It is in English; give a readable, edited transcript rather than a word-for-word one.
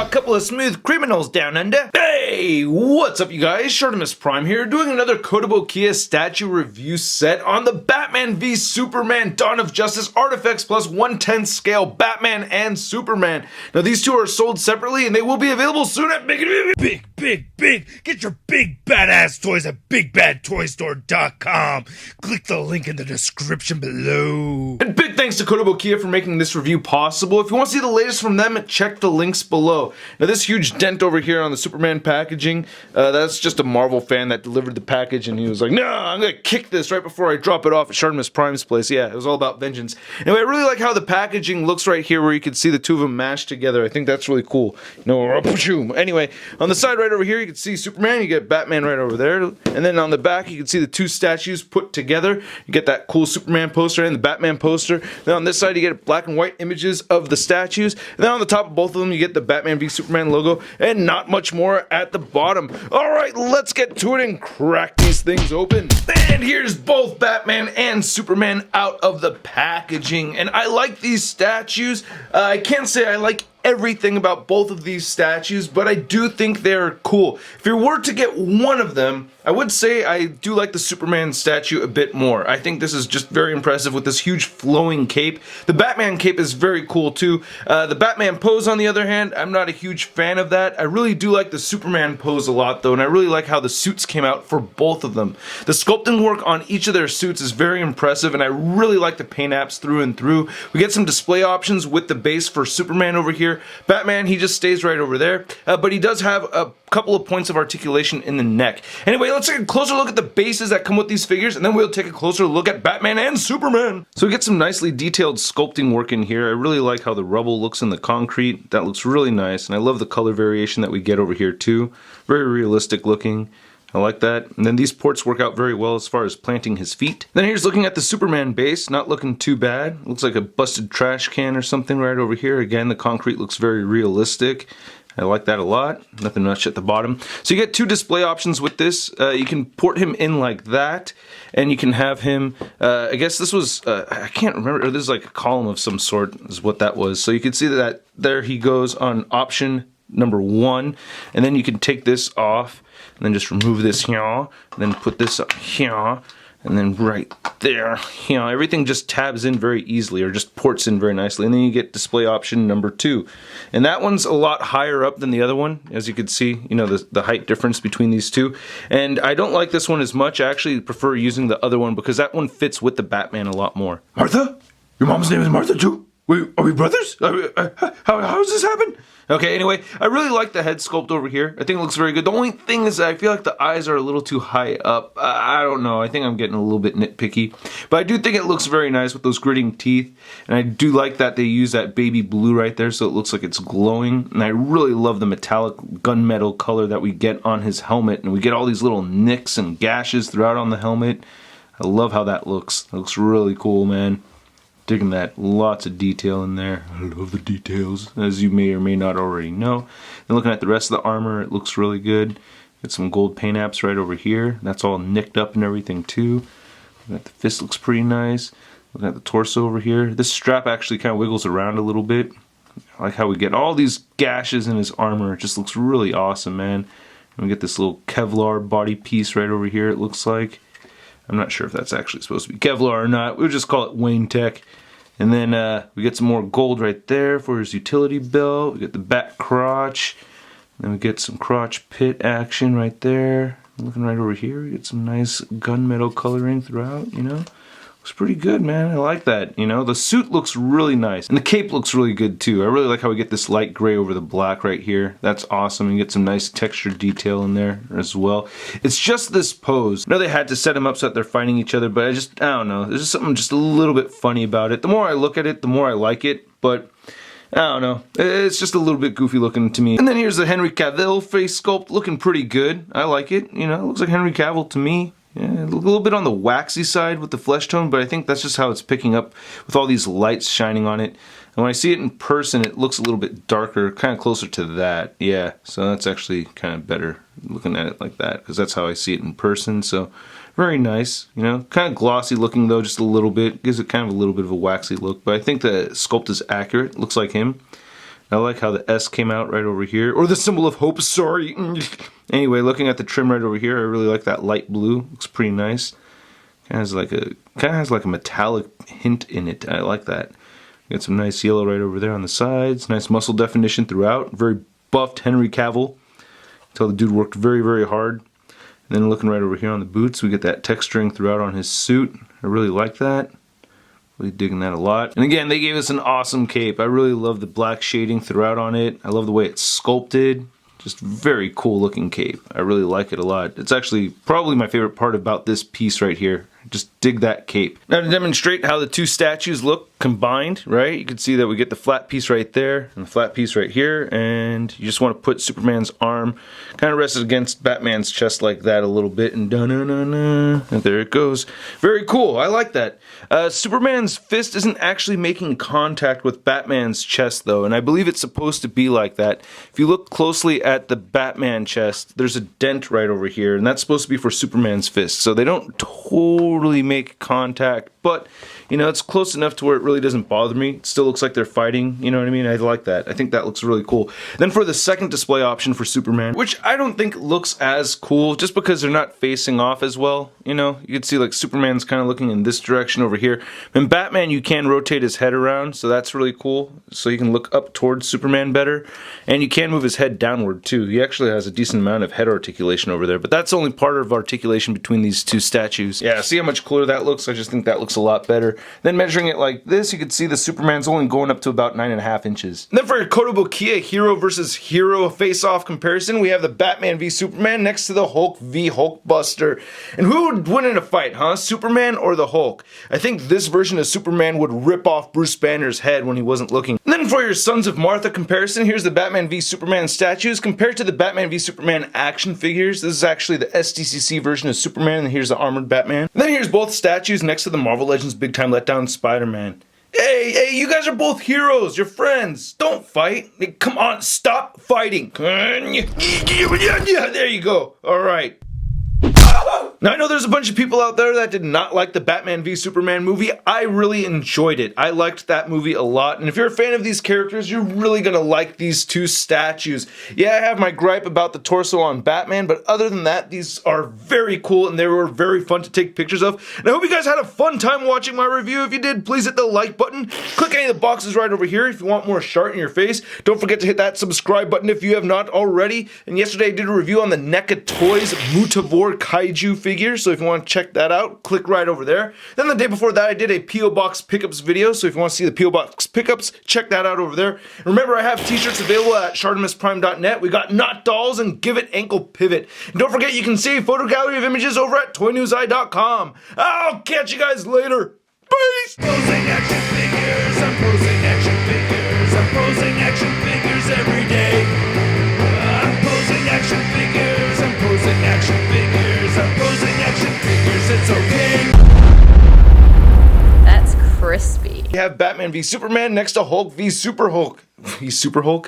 a couple of smooth criminals down under. Hey, what's up you guys? ShartimusPrime here, doing another Kotobukiya statue review set on the Batman v Superman Dawn of Justice ArtFX plus 1/10 scale Batman and Superman. Now these two are sold separately and they will be available soon at Big. Get your big badass toys at BigBadToyStore.com. Click the link in the description below. And big thanks to Kotobukiya for making this review possible. If you want to see the latest from them, check the links below. Now this huge dent over here on the Superman packaging, that's just a Marvel fan that delivered the package and he was like, no, I'm gonna kick this right before I drop it off at ShartimusPrime's place. Yeah, it was all about vengeance. Anyway, I really like how the packaging looks right here where you can see the two of them mashed together. I think that's really cool. Anyway, on the side right over here, you can see Superman, you get Batman right over there, and then on the back, you can see the two statues put together. You get that cool Superman poster and the Batman poster. Then on this side, you get black and white images of the statues. And then on the top of both of them, you get the Batman v Superman logo, and not much more at the bottom. Alright, let's get to it and crack these things open. And here's both Batman and Superman out of the packaging. And I like these statues. I can't say I like everything about both of these statues, but I do think they're cool. If you were to get one of them, I would say I do like the Superman statue a bit more. I think this is just very impressive with this huge flowing cape. The Batman cape is very cool too. The Batman pose, on the other hand, I'm not a huge fan of that. I really do like the Superman pose a lot though, and I really like how the suits came out for both of them. The sculpting work on each of their suits is very impressive, and I really like the paint apps through and through. We get some display options with the base for Superman over here. Batman, he just stays right over there, but he does have a couple of points of articulation in the neck. Anyway, let's take a closer look at the bases that come with these figures, and then we'll take a closer look at Batman and Superman. So we get some nicely detailed sculpting work in here. I really like how the rubble looks in the concrete. That looks really nice, and I love the color variation that we get over here too. Very realistic looking. I like that. And then these ports work out very well as far as planting his feet. Then here's looking at the Superman base, not looking too bad. Looks like a busted trash can or something right over here. Again, the concrete looks very realistic. I like that a lot. Nothing much at the bottom. So you get two display options with this. You can port him in like that, and you can have him, I guess this was, I can't remember, this is like a column of some sort is what that was. So you can see that there he goes on option number 1, and then you can take this off, and then just remove this here, and then put this up here, and then right there, everything just tabs in very easily, or just ports in very nicely, and then you get display option number 2. And that one's a lot higher up than the other one, as you can see, you know, the height difference between these two. And I don't like this one as much. I actually prefer using the other one, because that one fits with the Batman a lot more. Martha? Your mom's name is Martha too? Wait, are we brothers? How does this happen? Okay, anyway, I really like the head sculpt over here. I think it looks very good. The only thing is that I feel like the eyes are a little too high up. I don't know. I think I'm getting a little bit nitpicky. But I do think it looks very nice with those gritting teeth. And I do like that they use that baby blue right there so it looks like it's glowing. And I really love the metallic gunmetal color that we get on his helmet. And we get all these little nicks and gashes throughout on the helmet. I love how that looks. It looks really cool, man. Digging that. Lots of detail in there. I love the details, as you may or may not already know. And looking at the rest of the armor, it looks really good. Get some gold paint apps right over here. That's all nicked up and everything too. Looking at the fist, looks pretty nice. Looking at the torso over here. This strap actually kind of wiggles around a little bit. I like how we get all these gashes in his armor. It just looks really awesome, man. And we get this little Kevlar body piece right over here, it looks like. I'm not sure if that's actually supposed to be Kevlar or not. We'll just call it Wayne Tech. And then we get some more gold right there for his utility belt. We get the back crotch. Then we get some crotch pit action right there. Looking right over here, we get some nice gunmetal coloring throughout, you know. Looks pretty good, man. I like that, you know. The suit looks really nice. And the cape looks really good, too. I really like how we get this light gray over the black right here. That's awesome. You get some nice textured detail in there as well. It's just this pose. I know they had to set them up so that they're fighting each other, but I don't know. There's just something just a little bit funny about it. The more I look at it, the more I like it, but I don't know. It's just a little bit goofy looking to me. And then here's the Henry Cavill face sculpt, looking pretty good. I like it. You know, it looks like Henry Cavill to me. Yeah, a little bit on the waxy side with the flesh tone, but I think that's just how it's picking up with all these lights shining on it. And when I see it in person, it looks a little bit darker, kind of closer to that. Yeah, so that's actually kind of better looking at it like that, because that's how I see it in person. So very nice, you know, kind of glossy looking though, just a little bit. Gives it kind of a little bit of a waxy look, but I think the sculpt is accurate. Looks like him. I like how the S came out right over here, or the symbol of hope, sorry. Anyway, looking at the trim right over here, I really like that light blue. Looks pretty nice. Kind of has like a metallic hint in it. I like that. Got some nice yellow right over there on the sides. Nice muscle definition throughout. Very buffed Henry Cavill. Tell the dude worked very, very hard. And then looking right over here on the boots, we get that texturing throughout on his suit. I really like that. Really digging that a lot. And again, they gave us an awesome cape. I really love the black shading throughout on it. I love the way it's sculpted. Just very cool looking cape. I really like it a lot. It's actually probably my favorite part about this piece right here. Just dig that cape. Now to demonstrate how the two statues look combined, right? You can see that we get the flat piece right there and the flat piece right here, and you just want to put Superman's arm kind of rested against Batman's chest like that a little bit, and and there it goes. Very cool. I like that. Superman's fist isn't actually making contact with Batman's chest though, and I believe it's supposed to be like that. If you look closely at the Batman chest, there's a dent right over here, and that's supposed to be for Superman's fist. So they don't totally make contact, but you know, it's close enough to where it really doesn't bother me. It still looks like they're fighting, you know what I mean? I like that. I think that looks really cool. Then for the second display option for Superman, which I don't think looks as cool just because they're not facing off as well, you know? You can see like Superman's kind of looking in this direction over here. In Batman, you can rotate his head around, so that's really cool. So you can look up towards Superman better, and you can move his head downward too. He actually has a decent amount of head articulation over there, but that's only part of articulation between these two statues. Yeah, see how much cooler that looks? I just think that looks a lot better. Then measuring it like this, you can see the Superman's only going up to about 9.5 inches. And then for your Kotobukiya hero versus hero face-off comparison, we have the Batman v Superman next to the Hulk v Hulkbuster. And who would win in a fight, huh? Superman or the Hulk? I think this version of Superman would rip off Bruce Banner's head when he wasn't looking. And then for your Sons of Martha comparison, here's the Batman v Superman statues compared to the Batman v Superman action figures. This is actually the SDCC version of Superman, and here's the armored Batman. And then here's both statues next to the Marvel Legends Big Time Letdown Spider-Man. Hey, you guys are both heroes. You're friends. Don't fight. Come on, stop fighting. There you go. All right. Now I know there's a bunch of people out there that did not like the Batman v Superman movie. I really enjoyed it. I liked that movie a lot, and if you're a fan of these characters, you're really gonna like these two statues. Yeah, I have my gripe about the torso on Batman, but other than that, these are very cool and they were very fun to take pictures of. And I hope you guys had a fun time watching my review. If you did, please hit the like button. Click any of the boxes right over here if you want more Shart in your face. Don't forget to hit that subscribe button if you have not already. And yesterday I did a review on the NECA Toys Mutavor Kaiju figure, so if you want to check that out, click right over there. Then the day before that, I did a P.O. Box pickups video, so if you want to see the P.O. Box pickups, check that out over there. And remember, I have t-shirts available at ShartimusPrime.net. We got Knot Dolls and Give It Ankle Pivot. And don't forget, you can save photo gallery of images over at ToyNewsEye.com. I'll catch you guys later. Peace! Posing action figures, I'm posing action figures, I'm posing action figures every day. I'm posing action figures, I'm posing action figures, I'm posing action figures, it's okay. That's crispy. We have Batman v Superman next to Hulk v Super Hulk. V Super Hulk?